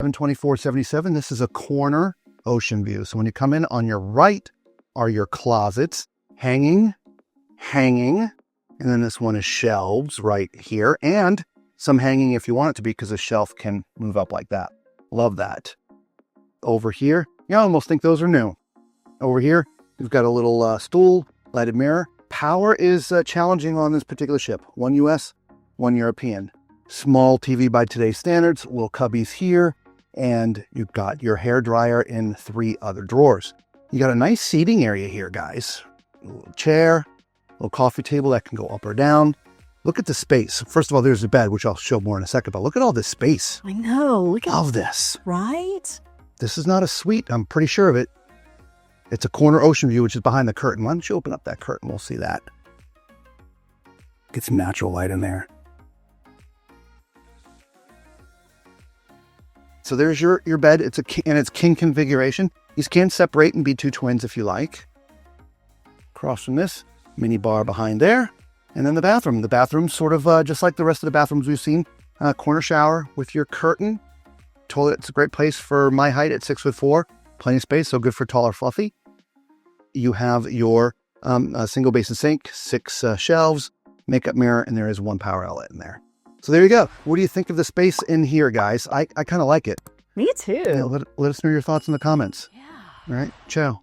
72477. This is a corner ocean view. So when you come in, on your right are your closets, hanging, and then this one is shelves right here, and some hanging if you want it to be, because the shelf can move up like that. Love that. Over here, you almost think those are new. Over here, we've got a little stool, lighted mirror. Power is challenging on this particular ship. One US, one European. Small TV by today's standards, little cubbies here, and you've got your hair dryer in 3 other drawers. You got a nice seating area here, guys. A little chair, a little coffee table that can go up or down. Look at the space. First of all, there's the bed, which I'll show more in a second, but look at all this space. I know. Look at Love this. Right? This is not a suite. I'm pretty sure of it. It's a corner ocean view, which is behind the curtain. Why don't you open up that curtain? We'll see that. Get some natural light in there. So there's your bed. It's king configuration. These can separate and be 2 twins if you like. Across from this, mini bar behind there. And then the bathroom. The bathroom's sort of just like the rest of the bathrooms we've seen. Corner shower with your curtain. Toilet, it's a great place for my height at 6'4". Plenty of space, so good for tall or fluffy. You have your single basin sink, 6 shelves, makeup mirror, and there is 1 power outlet in there. So there you go. What do you think of the space in here, guys? I kind of like it. Me too. Yeah, let us know your thoughts in the comments. Yeah. All right, ciao.